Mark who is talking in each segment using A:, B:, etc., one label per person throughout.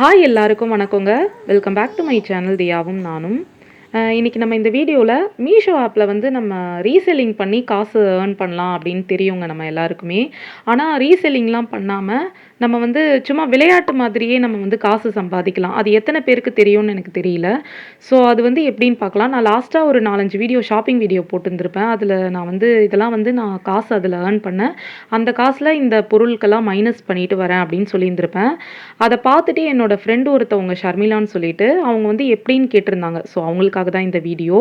A: Hi எல்லாருக்கும் வணக்கங்க. Welcome back to my channel தியாவும் நானும். இன்னைக்கு நம்ம இந்த வீடியோவில் மீஷோ ஆப்பில் வந்து நம்ம ரீசெல்லிங் பண்ணி காசு ஏர்ன் பண்ணலாம் அப்படின்னு தெரியுங்க நம்ம எல்லாருக்குமே. ஆனால் ரீசெல்லிங்லாம் பண்ணாமல் நம்ம வந்து சும்மா விளையாட்டு மாதிரியே நம்ம வந்து காசு சம்பாதிக்கலாம். அது எத்தனை பேருக்கு தெரியும்னு எனக்கு தெரியல. ஸோ அது வந்து எப்படின்னு பார்க்கலாம். நான் லாஸ்ட்டாக ஒரு 4-5 வீடியோ ஷாப்பிங் வீடியோ போட்டுருந்துருப்பேன். அதில் நான் வந்து இதெல்லாம் வந்து நான் காசு அதில் ஏர்ன் பண்ணேன். அந்த காசில் இந்த பொருட்கள்லாம் மைனஸ் பண்ணிட்டு வரேன் அப்படின்னு சொல்லியிருந்திருப்பேன். அதை பார்த்துட்டு என்னோட ஃப்ரெண்டு ஒருத்தவங்க ஷர்மிளான்னு சொல்லிட்டு அவங்க வந்து எப்படின்னு கேட்டிருந்தாங்க. ஸோ அவங்களுக்காக தான் இந்த வீடியோ.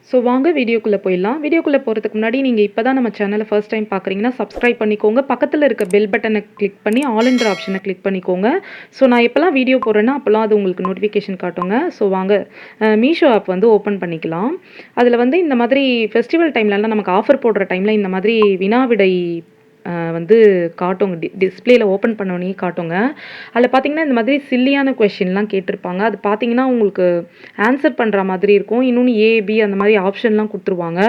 A: ஸோ வாங்க வீடியோக்குள்ளே போயிடலாம். வீடியோக்குள்ளே போகிறதுக்கு முன்னாடி நீங்கள் இப்போ தான் நம்ம சேனலை ஃபர்ஸ்ட் டைம் பார்க்குறீங்கன்னா சப்ஸ்கிரைப் பண்ணிக்கோங்க. பக்கத்தில் இருக்க பெல் பட்டனை கிளிக் பண்ணி ஆல்ன்ற ஆப்ஷனை கிளிக் பண்ணிக்கோங்க. ஸோ நான் எப்போல்லாம் வீடியோ போடுறேன்னா அப்போல்லாம் அது உங்களுக்கு நோட்டிஃபிகேஷன் காட்டுங்க. ஸோ வாங்க மீஷோ ஆப் வந்து ஓப்பன் பண்ணிக்கலாம். அதில் வந்து இந்த மாதிரி ஃபெஸ்டிவல் டைம்லலாம் நமக்கு ஆஃபர் போடுற டைமில் இந்த மாதிரி வினாவிடை வந்து காட்டுங்க. டிஸ்பிளேல ஓப்பன் பண்ணோன்னே காட்டுங்க. அதில் பார்த்தீங்கன்னா இந்த மாதிரி சில்லியான கொஷின்லாம் கேட்டிருப்பாங்க. அது பார்த்தீங்கன்னா உங்களுக்கு ஆன்சர் பண்ணுற மாதிரி இருக்கும். இன்னொன்று ஏபி அந்த மாதிரி ஆப்ஷன்லாம் கொடுத்துருவாங்க.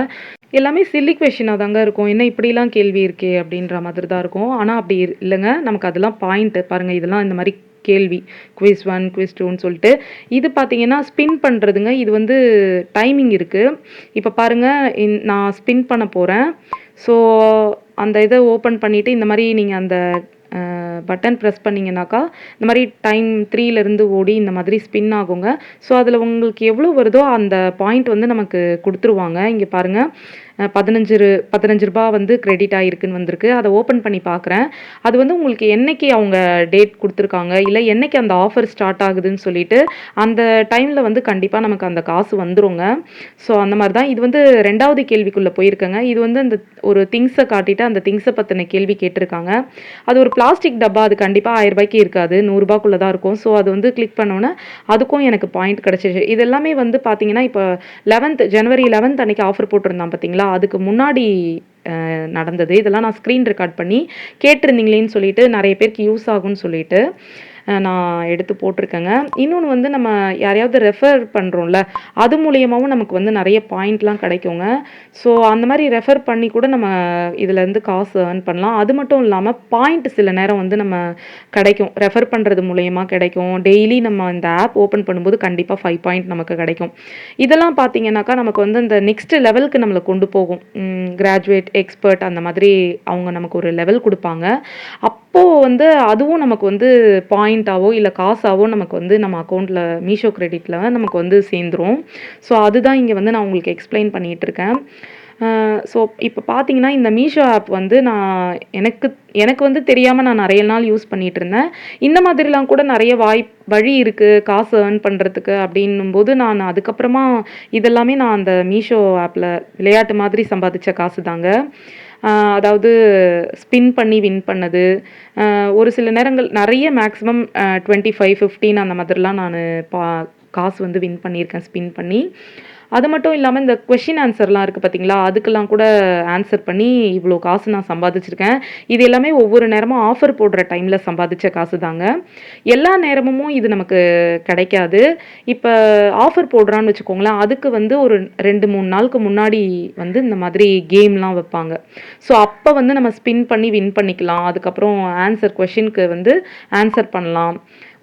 A: எல்லாமே சில்லி கொஷினாக தாங்க இருக்கும். என்ன இப்படிலாம் கேள்வி இருக்கே அப்படின்ற மாதிரி தான் இருக்கும். ஆனால் அப்படி இல்லைங்க. நமக்கு அதெல்லாம் பாயிண்ட்டு பாருங்கள். இதெல்லாம் இந்த மாதிரி கேள்வி குவிஸ் 1 குவிஸ் 2ன்னு சொல்லிட்டு இது பார்த்தீங்கன்னா ஸ்பின் பண்ணுறதுங்க. இது வந்து டைமிங் இருக்குது. இப்போ பாருங்கள் நான் ஸ்பின் பண்ண போகிறேன். ஸோ அந்த இதை ஓப்பன் பண்ணிவிட்டு இந்த மாதிரி நீங்கள் அந்த பட்டன் ப்ரெஸ் பண்ணிங்கனாக்கா இந்த மாதிரி டைம் 3லேருந்து ஓடி இந்த மாதிரி ஸ்பின் ஆகுங்க. ஸோ அதில் உங்களுக்கு எவ்வளோ வருதோ அந்த பாயிண்ட் வந்து நமக்கு கொடுத்துருவாங்க. இங்கே பாருங்கள் 15 ரூபா வந்து கிரெடிட் ஆகிருக்குன்னு வந்திருக்கு. அதை ஓப்பன் பண்ணி பார்க்குறேன். அது வந்து உங்களுக்கு என்னைக்கு அவங்க டேட் கொடுத்துருக்காங்க இல்லை என்னைக்கு அந்த ஆஃபர் ஸ்டார்ட் ஆகுதுன்னு சொல்லிட்டு அந்த டைமில் வந்து கண்டிப்பாக நமக்கு அந்த காசு வந்துருங்க. ஸோ அந்த மாதிரி தான் இது வந்து 2வது கேள்விக்குள்ளே போயிருக்கேங்க. இது வந்து அந்த ஒரு திங்ஸை காட்டிட்டு அந்த திங்ஸை பற்றின கேள்வி கேட்டிருக்காங்க. அது ஒரு பிளாஸ்டிக் டப்பா. அது கண்டிப்பாக 1000 ரூபாய்க்கு இருக்காது, 100 ரூபாய்க்குள்ளே தான் இருக்கும். ஸோ அது வந்து கிளிக் பண்ணோன்னே அதுக்கும் எனக்கு பாயிண்ட் கிடச்சிச்சு. இது எல்லாமே வந்து பார்த்தீங்கன்னா இப்போ ஜனவரி 11 அன்னைக்கு ஆஃபர் போட்டிருந்தான் பார்த்தீங்களா, அதுக்கு முன்னாடி நடந்தது. இதெல்லாம் நான் ஸ்க்ரீன் ரெக்கார்ட் பண்ணி கேட்டிருந்தீங்களேன்னு சொல்லிட்டு நிறைய பேருக்கு யூஸ் ஆகும்னு சொல்லிட்டு நான் எடுத்து போட்டிருக்கேங்க. இன்னொன்று வந்து நம்ம யாரையாவது ரெஃபர் பண்ணுறோம்ல, அது மூலியமாகவும் நமக்கு வந்து நிறைய பாயிண்ட்லாம் கிடைக்குங்க. ஸோ அந்த மாதிரி ரெஃபர் பண்ணி கூட நம்ம இதுலேருந்து காசு ஏர்ன் பண்ணலாம். அது மட்டும் இல்லாமல் பாயிண்ட் சில நேரம் வந்து நம்ம கிடைக்கும். ரெஃபர் பண்ணுறது மூலயமா கிடைக்கும். டெய்லி நம்ம இந்த ஆப் ஓப்பன் பண்ணும்போது கண்டிப்பாக 5 பாயிண்ட் நமக்கு கிடைக்கும். இதெல்லாம் பார்த்தீங்கன்னாக்கா நமக்கு வந்து இந்த நெக்ஸ்ட் லெவலுக்கு நம்மளை கொண்டு போகும். கிராஜுவேட், எக்ஸ்பர்ட் அந்த மாதிரி அவங்க நமக்கு ஒரு லெவல் கொடுப்பாங்க. அப்போது வந்து அதுவும் நமக்கு வந்து பாயிண்ட்டாவோ இல்லை காசாவோ நமக்கு வந்து நம்ம அக்கௌண்ட்டில் மீஷோ கிரெடிட்டில் நமக்கு வந்து சேர்ந்துரும். ஸோ அதுதான் இங்கே வந்து நான் உங்களுக்கு எக்ஸ்பிளைன் பண்ணிகிட்ருக்கேன். ஸோ இப்போ பார்த்தீங்கன்னா இந்த மீஷோ ஆப் வந்து எனக்கு வந்து தெரியாமல் நான் நிறைய நாள் யூஸ் பண்ணிகிட்டு இருந்தேன். இந்த மாதிரிலாம் கூட நிறைய வழி இருக்குது காசு ஏர்ன் பண்ணுறதுக்கு அப்படின்னும்போது நான் அதுக்கப்புறமா இதெல்லாமே நான் அந்த மீஷோ ஆப்பில் விளையாட்டு மாதிரி சம்பாதிச்ச காசு தாங்க. அதாவது ஸ்பின் பண்ணி வின் பண்ணது. ஒரு சில நேரங்கள் நிறைய மேக்ஸிமம் 25, 15 அந்த மாதிரிலாம் நான் காசு வந்து வின் பண்ணியிருக்கேன் ஸ்பின் பண்ணி. அது மட்டும் இல்லாமல் இந்த கொஷின் ஆன்சர்லாம் இருக்குது பார்த்தீங்களா, அதுக்கெல்லாம் கூட ஆன்சர் பண்ணி இவ்வளோ காசு நான் சம்பாதிச்சிருக்கேன். இது எல்லாமே ஒவ்வொரு நேரமும் ஆஃபர் போடுற டைமில் சம்பாதிச்ச காசு தாங்க. எல்லா நேரமும் இது நமக்கு கிடைக்காது. இப்போ ஆஃபர் போடுறான்னு வச்சுக்கோங்களேன், அதுக்கு வந்து ஒரு 2-3 நாளுக்கு முன்னாடி வந்து இந்த மாதிரி கேம்லாம் வைப்பாங்க. ஸோ அப்போ வந்து நம்ம ஸ்பின் பண்ணி வின் பண்ணிக்கலாம். அதுக்கப்புறம் கொஷினுக்கு வந்து ஆன்சர் பண்ணலாம்.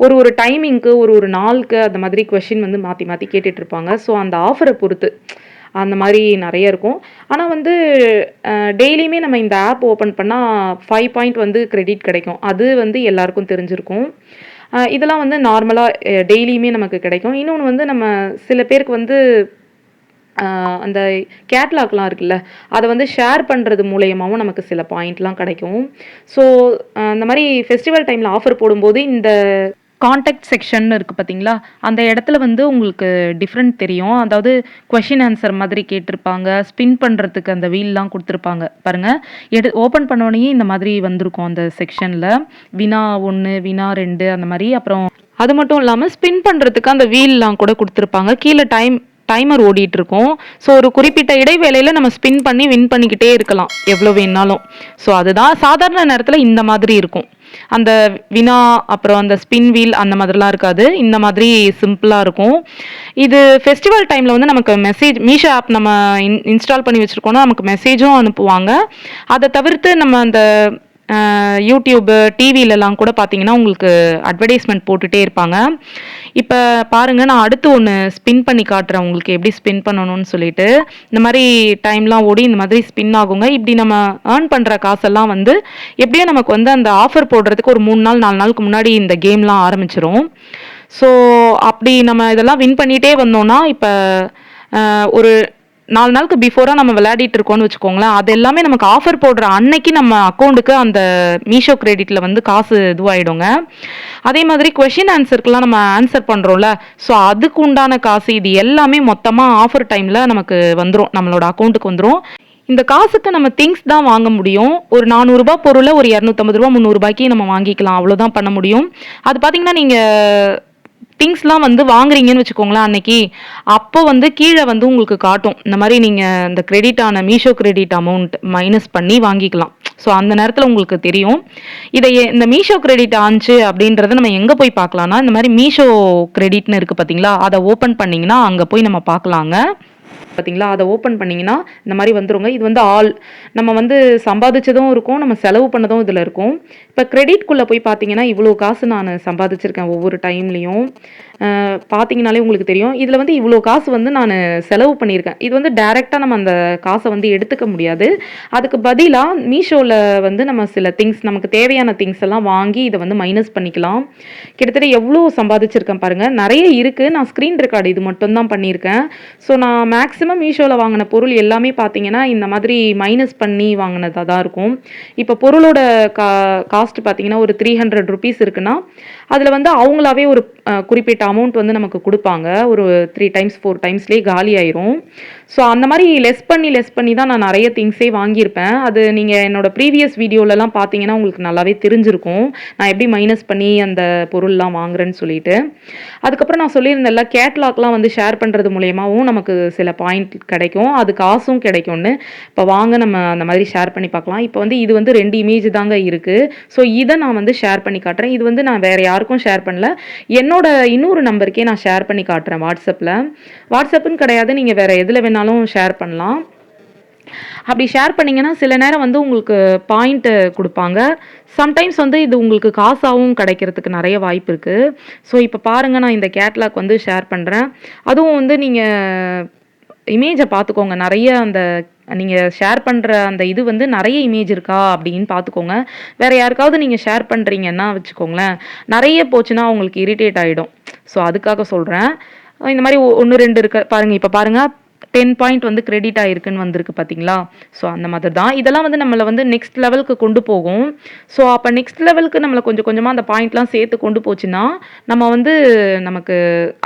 A: ஒரு டைமிங்க்கு ஒரு நாளுக்கு அந்த மாதிரி கொஷின் வந்து மாற்றி மாற்றி கேட்டுட்ருப்பாங்க. ஸோ அந்த ஆஃபரை பொறுத்து அந்த மாதிரி நிறைய இருக்கும். ஆனால் வந்து டெய்லியுமே நம்ம இந்த ஆப் ஓப்பன் பண்ணால் 5 பாயிண்ட் வந்து கிரெடிட் கிடைக்கும். அது வந்து எல்லாருக்கும் தெரிஞ்சிருக்கும். இதெல்லாம் வந்து நார்மலாக டெய்லியுமே நமக்கு கிடைக்கும். இன்னொன்று வந்து நம்ம சில பேருக்கு வந்து அந்த கேட்லாக்லாம் இருக்குல்ல, அதை வந்து ஷேர் பண்ணுறது மூலயமாவும் நமக்கு சில பாயிண்ட்லாம் கிடைக்கும். ஸோ அந்த மாதிரி ஃபெஸ்டிவல் டைமில் ஆஃபர் போடும்போது இந்த கான்டாக்ட் செக்ஷன் இருக்குது பார்த்தீங்களா, அந்த இடத்துல வந்து உங்களுக்கு டிஃப்ரெண்ட் தெரியும். அதாவது கொஷின் ஆன்சர் மாதிரி கேட்டிருப்பாங்க. ஸ்பின் பண்ணுறதுக்கு அந்த வீல்லாம் கொடுத்துருப்பாங்க பாருங்கள். ஓப்பன் பண்ணோடனே இந்த மாதிரி வந்திருக்கும் அந்த செக்ஷனில். வினா 1, வினா 2 அந்த மாதிரி. அப்புறம் அது மட்டும் இல்லாமல் ஸ்பின் பண்ணுறதுக்கு அந்த வீல்லாம் கூட கொடுத்துருப்பாங்க. கீழே டைமர் ஓடிட்டு இருக்கும். ஸோ ஒரு குறிப்பிட்ட இடைவேளையில் நம்ம ஸ்பின் பண்ணி வின் பண்ணிக்கிட்டே இருக்கலாம் எவ்வளோ வேணாலும். ஸோ அதுதான் சாதாரண நேரத்தில் இந்த மாதிரி இருக்கும். அந்த வினா அப்புறம் அந்த ஸ்பின் வீல் அந்த மாதிரிலாம் இருக்காது. இந்த மாதிரி சிம்பிளாக இருக்கும். இது ஃபெஸ்டிவல் டைமில் வந்து நமக்கு மீஷோ ஆப் நம்ம இன்ஸ்டால் பண்ணி வச்சுருக்கோன்னா நமக்கு மெசேஜும் அனுப்புவாங்க. அதை தவிர்த்து நம்ம அந்த யூடியூப், டிவிலலாம் கூட பார்த்தீங்கன்னா, உங்களுக்கு அட்வர்டைஸ்மென்ட் போட்டுட்டே இருப்பாங்க. இப்ப பாருங்க, நான் அடுத்து ஒண்ணு ஸ்பின் பண்ணி காட்டுறேன் உங்களுக்கு எப்படி ஸ்பின் பண்ணணும்னு சொல்லிட்டு. இந்த மாரி டைம்லாம் ஓடி இந்த மாதிரி ஸ்பின் ஆகுங்க. இப்படி நம்ம ஏர்ன் பண்ற காசெல்லாம் வந்து எப்படியும் நமக்கு வந்து அந்த ஆஃபர் போடுறதுக்கு ஒரு 3 நாள், 4 நாளுக்கு முன்னாடி இந்த கேம்லாம் ஆரம்பிச்சுரும். ஸோ, அப்படி நம்ம இதெல்லாம் வின் பண்ணிட்டே வந்தோம்னா, இப்ப ஒரு 4 நாளுக்கு பிஃபோரா நம்ம விளையாடிட்டு இருக்கோம்னு வச்சுக்கோங்களேன். அது எல்லாமே நமக்கு ஆஃபர் போடுற அன்னைக்கு நம்ம அக்கவுண்ட்டுக்கு அந்த மீஷோ கிரெடிட்ல வந்து காசு இதுவாயிடுங்க. அதே மாதிரி கொஸ்டின் ஆன்சருக்குலாம் நம்ம ஆன்சர் பண்றோம்ல, ஸோ அதுக்கு உண்டான காசு இது எல்லாமே மொத்தமா ஆஃபர் டைம்ல நமக்கு வந்துரும். நம்மளோட அக்கவுண்ட்டுக்கு வந்துரும். இந்த காசுக்கு நம்ம திங்ஸ் தான் வாங்க முடியும். ஒரு ரூ. 400 பொருள ஒரு ரூ. 250 ரூ. 300க்கு நம்ம வாங்கிக்கலாம். அவ்வளோதான் பண்ண முடியும். அது பார்த்தீங்கன்னா, நீங்க திங்ஸ்லாம் வந்து வாங்குறீங்கன்னு வச்சுக்கோங்களேன் அன்னைக்கு. அப்போ வந்து கீழ வந்து உங்களுக்கு காட்டும். இந்த மாரி நீங்க இந்த கிரெடிட் ஆன மீஷோ கிரெடிட் அமௌண்ட் மைனஸ் பண்ணி வாங்கிக்கலாம். ஸோ அந்த நேரத்தில உங்களுக்கு தெரியும். இந்த மீஷோ கிரெடிட் ஆனுச்சு அப்படின்றத நம்ம எங்க போய் பார்க்கலாம்னா, இந்த மாரி மீஷோ கிரெடிட்ன்னு இருக்கு பார்த்தீங்களா? அத ஓப்பன் பண்ணீங்கன்னா, அங்க போய் நம்ம பார்க்கலாங்க. பார்த்தீங்களா? அத ஓப்பன் பண்ணீங்கன்னா, இந்த மாரி வந்துருங்க. இது வந்து நம்ம வந்து சம்பாதிச்சதும் இருக்கும், நம்ம செலவு பண்ணதும் இதுல இருக்கும். இப்ப கிரெடிட்குள்ள போய் பார்த்தீங்கன்னா, இவ்ளோ காசு நானு சம்பாதிச்சிருக்கேன் ஒவ்வொரு டைம்லயும். பார்த்தீங்கனாலே உங்களுக்கு தெரியும். இதுல வந்து இவ்ளோ காசு வந்து நானு செலவு பண்ணியிருக்கேன். இது வந்து டைரக்ட்டா நம்ம அந்த காச வந்து எடுத்துக்க முடியாது. அதுக்கு பதிலா மீஷோல வந்து நம்ம சில திங்ஸ் நமக்கு தேவையான திங்ஸ் எல்லாம் வாங்கி இத வந்து மைனஸ் பண்ணிக்கலாம். கிட்டத்தட்ட எவ்ளோ சம்பாதிச்சிருக்கேன் பாருங்க. நெறைய இருக்கு. நான் ஸ்க்ரீன் ரெக்கார்ட் இது மட்டும் தான் பண்ணியிருக்கேன். ஸோ நான் மேக்ஸிமம் மீஷோல வாங்குன பொருள் எல்லாமே பார்த்தீங்கன்னா, இந்த மாதிரி மைனஸ் பண்ணி வாங்குனதா தான் இருக்கும். இப்ப பொருளோட காஸ்ட் பார்த்தீங்கன்னா, ஒரு ₹300 இருக்குன்னா, அதுல வந்து அவங்களாவே ஒரு குறிப்பிட்ட அமௌண்ட் வந்து நமக்கு குடுப்பாங்க. ஒரு 3 டைம்ஸ், 4 டைம்ஸ்லயே காலி ஆயிரும். ஸோ அந்த மாரி லெஸ் பண்ணி தான் நான் நெறைய திங்ஸே வாங்கியிருப்பேன். அது நீங்க என்னோட ப்ரீவியஸ் வீடியோலலாம் பார்த்தீங்கன்னா, உங்களுக்கு நல்லாவே தெரிஞ்சிருக்கும். நான் எப்படி மைனஸ் பண்ணி அந்த பொருள்லாம் வாங்குறேன்னு சொல்லிட்டு. அதுக்கப்புறம் நான் சொல்லியிருந்தேன்ல, கேட்லாக்லாம் வந்து ஷேர் பண்றது மூலியமாவும் நமக்கு சில பாயிண்ட் கிடைக்கும். அது காசும் கிடைக்கும்னு. இப்ப வாங்க நம்ம அந்த மாதிரி ஷேர் பண்ணி பார்க்கலாம். இப்ப வந்து இது வந்து 2 இமேஜ் தாங்க இருக்கு. ஸோ இத நான் வந்து ஷேர் பண்ணி காட்டுறேன். இது வந்து நான் வேற யாருக்கும் ஷேர் பண்ணல. என்னோட இன்னொரு நம்பருக்கே நான் ஷேர் பண்ணி காட்டுறேன் வாட்ஸ்அப்ல. வாட்ஸ்அப்ன்னு கிடையாது. நீங்க வேற எதுல வேணாலும் ஷேர் பண்ணலாம். அப்படி ஷேர் பண்ணீங்கன்னா, சில நேரம் வந்து உங்களுக்கு பாயிண்ட் குடுப்பாங்க. சம்டைம்ஸ் வந்து இது உங்களுக்கு காசாவும் கிடைக்கிறதுக்கு நெறைய வாய்ப்பு இருக்கு. ஸோ இப்ப பாருங்க, நான் இந்த கேட்லாக் வந்து ஷேர் பண்றேன். அதுவும் வந்து நீங்க இமேஜ பார்த்துக்கோங்க. நெறைய அந்த நீங்க ஷேர் பண்ற அந்த இது வந்து நெறைய இமேஜ் இருக்கா அப்படின்னு பார்த்துக்கோங்க. வேற யாருக்காவது நீங்க ஷேர் பண்றீங்கன்னா வச்சுக்கோங்களேன், நெறைய போச்சுன்னா அவங்களுக்கு இரிட்டேட் ஆயிடும். ஸோ அதுக்காக சொல்றேன். இந்த மாரி 1, 2 இருக்கு பாருங்க. இப்ப பாருங்க, 10 பாயிண்ட் வந்து கிரெடிட் ஆயிருக்குன்னு வந்திருக்கு பார்த்தீங்களா? ஸோ அந்த மாதிரி தான். இதெல்லாம் வந்து நம்மள வந்து நெக்ஸ்ட் லெவலுக்கு கொண்டு போகும். ஸோ அப்ப நெக்ஸ்ட் லெவலுக்கு நம்மள கொஞ்சம் கொஞ்சமா அந்த பாயிண்ட்லாம் சேர்த்து கொண்டு போச்சுன்னா, நம்ம வந்து நமக்கு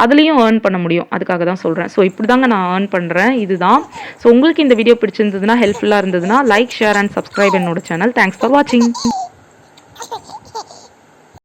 A: அதுலயும் ஏர்ன் பண்ண முடியும். அதுக்காக தான் சொல்றேன். ஸோ இப்படிதாங்க நான் ஏர்ன் பண்றேன். இதுதான். ஸோ உங்களுக்கு இந்த வீடியோ பிடிச்சிருந்ததுன்னா, ஹெல்ப்ஃபுல்லா இருந்ததுன்னா, லைக், ஷேர் அண்ட் சப்ஸ்கிரைப் என்னோட சேனல். தேங்க்ஸ் ஃபார் வாட்சிங்.